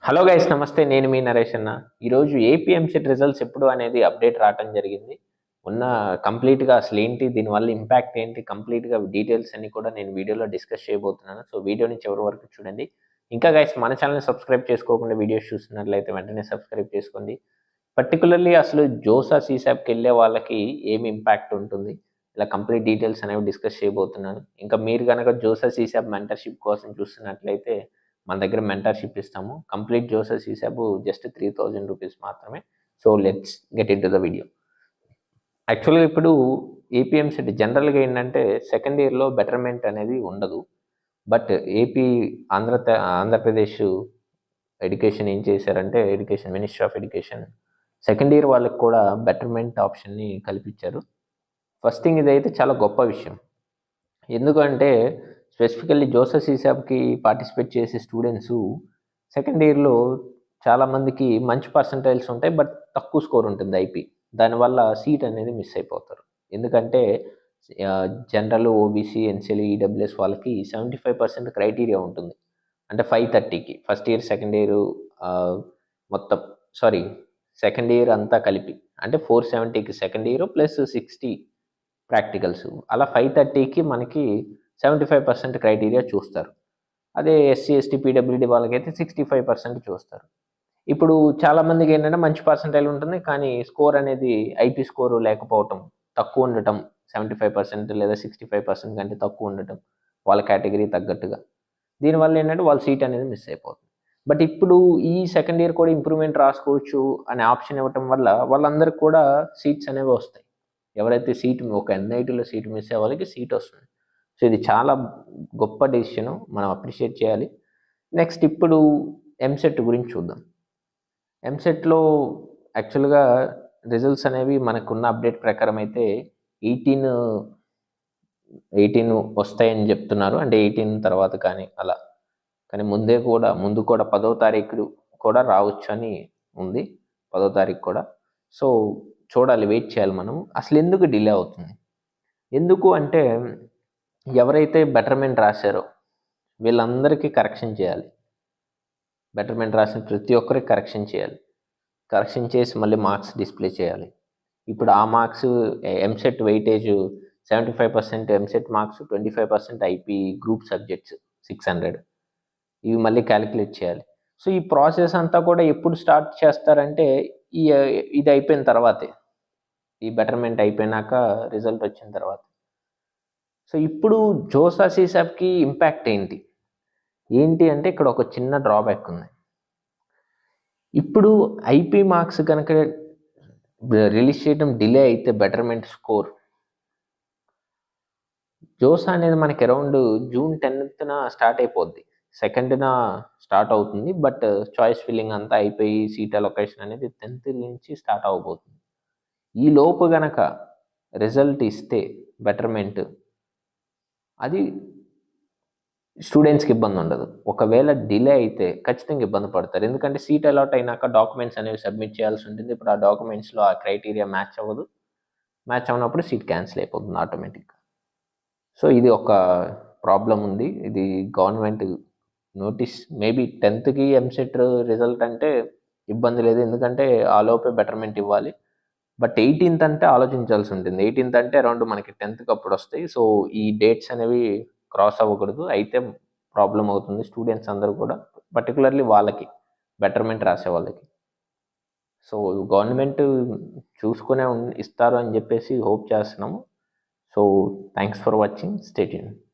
Hello guys, నమస్తే. నేను మీ నరేష్ అన్న. ఈరోజు ఏపీ ఎంసెట్ రిజల్ట్స్ ఎప్పుడు అనేది అప్డేట్ రావటం జరిగింది. ఉన్న కంప్లీట్గా అసలు ఏంటి, దీనివల్ల ఇంపాక్ట్ ఏంటి, కంప్లీట్గా డీటెయిల్స్ అన్ని కూడా నేను వీడియోలో డిస్కస్ చేయబోతున్నాను. సో వీడియోని చివరి వరకు చూడండి. ఇంకా గైస్, మన ఛానల్ని సబ్స్క్రైబ్ చేసుకోకుండా వీడియోస్ చూస్తున్నట్లయితే వెంటనే సబ్స్క్రైబ్ చేసుకోండి. పర్టికులర్లీ అసలు జోసా సీసాప్కి వెళ్ళే వాళ్ళకి ఏమి ఇంపాక్ట్ ఉంటుంది, ఇలా కంప్లీట్ డీటెయిల్స్ అనేవి డిస్కస్ చేయబోతున్నాను. ఇంకా మీరు కనుక జోసా సీసాప్ మెంటర్షిప్ కోసం చూస్తున్నట్లయితే మన దగ్గర మెంటర్షిప్ ఇస్తాము. కంప్లీట్ జోసెస్ సీసాప్ జస్ట్ 3000 రూపీస్ మాత్రమే. So let's get in to the video. యాక్చువల్గా ఇప్పుడు ఏపీఎంసెట్ జనరల్గా ఏంటంటే సెకండ్ ఇయర్లో బెటర్మెంట్ అనేది ఉండదు. బట్ ఏపీ ఆంధ్రప్రదేశ్ ఎడ్యుకేషన్ ఏం చేశారంటే, education ministry of education second year వాళ్ళకి కూడా బెటర్మెంట్ ఆప్షన్ని కల్పించారు. ఫస్ట్ థింగ్, ఇదైతే చాలా గొప్ప విషయం. ఎందుకంటే స్పెసిఫికల్లీ జోసెఫ్ సీసాప్కి పార్టిసిపేట్ చేసే స్టూడెంట్స్ సెకండ్ ఇయర్లో చాలామందికి మంచి పర్సంటైల్స్ ఉంటాయి, బట్ తక్కువ స్కోర్ ఉంటుంది ఐపీ. దానివల్ల సీట్ అనేది మిస్ అయిపోతారు. ఎందుకంటే జనరల్, ఓబీసీ, ఎన్సీఎల్, ఈడబ్ల్యూఎస్ వాళ్ళకి 75% క్రైటీరియా ఉంటుంది. అంటే 530కి ఫస్ట్ ఇయర్ సెకండ్ ఇయర్ మొత్తం, సారీ, సెకండ్ ఇయర్ అంతా కలిపి అంటే 470కి సెకండ్ ఇయర్ ప్లస్ 60 ప్రాక్టికల్స్, అలా 530కి మనకి 75% క్రైటీరియా చూస్తారు. అదే ఎస్సీ, ఎస్టీ, పీడబ్ల్యూడీ వాళ్ళకైతే 65% చూస్తారు. ఇప్పుడు చాలామందికి ఏంటంటే మంచి పర్సంటైల్ ఉంటుంది, కానీ స్కోర్ అనేది ఐపీ స్కోరు లేకపోవటం, తక్కువ ఉండటం, 75% లేదా 65% కంటే తక్కువ ఉండటం వాళ్ళ కేటగిరీ తగ్గట్టుగా. దీనివల్ల ఏంటంటే వాళ్ళ సీట్ అనేది మిస్ అయిపోతుంది. బట్ ఇప్పుడు ఈ సెకండ్ ఇయర్ కూడా ఇంప్రూవ్మెంట్ రాసుకోవచ్చు అనే ఆప్షన్ ఇవ్వటం వల్ల వాళ్ళందరికీ కూడా సీట్స్ అనేవి వస్తాయి. ఎవరైతే సీట్ ఒక ఎన్ఐటీలో సీట్ మిస్ అయ్యే వాళ్ళకి సీట్ వస్తుంది. సో ఇది చాలా గొప్ప డెసిషను, మనం అప్రిషియేట్ చేయాలి. నెక్స్ట్, ఇప్పుడు ఎంసెట్ గురించి చూద్దాం. ఎంసెట్లో యాక్చువల్గా రిజల్ట్స్ అనేవి మనకున్న అప్డేట్ ప్రకారం అయితే 18 వస్తాయని చెప్తున్నారు. అంటే 18 తర్వాత కానీ అలా, కానీ ముందు కూడా 10వ తారీఖు కూడా రావచ్చు అని ఉంది. 10వ తారీఖు కూడా. సో చూడాలి, వెయిట్ చేయాలి మనం. అసలు ఎందుకు డిలే అవుతుంది? ఎందుకు అంటే, ఎవరైతే బెటర్మెంట్ రాశారో వీళ్ళందరికీ కరెక్షన్ చేయాలి. బెటర్మెంట్ రాసిన ప్రతి ఒక్కరికి కరెక్షన్ చేయాలి. కరెక్షన్ చేసి మళ్ళీ మార్క్స్ డిస్ప్లే చేయాలి. ఇప్పుడు ఆ marks EAMCET weightage 75% EAMCET marks, 25% IP group subjects 600, ఇవి మళ్ళీ క్యాలిక్యులేట్ చేయాలి. సో ఈ ప్రాసెస్ అంతా కూడా ఎప్పుడు స్టార్ట్ చేస్తారంటే, ఇది అయిపోయిన తర్వాతే, ఈ బెటర్మెంట్ అయిపోయినాక, రిజల్ట్ వచ్చిన తర్వాత. సో ఇప్పుడు జోసా సీసాప్కి ఇంపాక్ట్ ఏంటి అంటే, ఇక్కడ ఒక చిన్న డ్రాబ్యాక్ ఉంది. ఇప్పుడు ఐపీ మార్క్స్ కనుక రిలీజ్ చేయడం డిలే అయితే బెటర్మెంట్ స్కోర్, జోసా అనేది మనకి అరౌండ్ జూన్ 10న స్టార్ట్ అయిపోద్ది. 2న స్టార్ట్ అవుతుంది, బట్ చాయిస్ ఫిల్లింగ్ అంతా అయిపోయి సీట్ అలొకేషన్ అనేది 10th నుంచి స్టార్ట్ అవ్వబోతుంది. ఈ లోపు గనక రిజల్ట్ ఇస్తే బెటర్మెంట్, అది స్టూడెంట్స్కి ఇబ్బంది ఉండదు. ఒకవేళ డిలే అయితే ఖచ్చితంగా ఇబ్బంది పడతారు. ఎందుకంటే సీట్ అలాట్ అయినాక డాక్యుమెంట్స్ అనేవి సబ్మిట్ చేయాల్సి ఉంటుంది. ఇప్పుడు ఆ డాక్యుమెంట్స్లో ఆ క్రైటీరియా మ్యాచ్ అవ్వదు. మ్యాచ్ అవ్వనప్పుడు సీట్ క్యాన్సిల్ అయిపోతుంది ఆటోమేటిక్గా. సో ఇది ఒక ప్రాబ్లం ఉంది. ఇది గవర్నమెంట్ నోటీస్. మేబీ 10థ్కి ఎంసెట్ రిజల్ట్ అంటే ఇబ్బంది లేదు, ఎందుకంటే ఆ లోపే బెటర్మెంట్ ఇవ్వాలి. బట్ 18th అంటే ఆలోచించాల్సి ఉంటుంది. 18th అంటే అరౌండ్ మనకి 10థ్కి అప్పుడు వస్తాయి. సో ఈ డేట్స్ అనేవి క్రాస్ అవ్వకూడదు, అయితే ప్రాబ్లం అవుతుంది స్టూడెంట్స్ అందరూ కూడా, పర్టికులర్లీ వాళ్ళకి, బెటర్మెంట్ రాసే వాళ్ళకి. సో గవర్నమెంట్ చూసుకునే ఇస్తారు అని చెప్పేసి హోప్ చేస్తున్నాము. So thanks for watching. Stay tuned.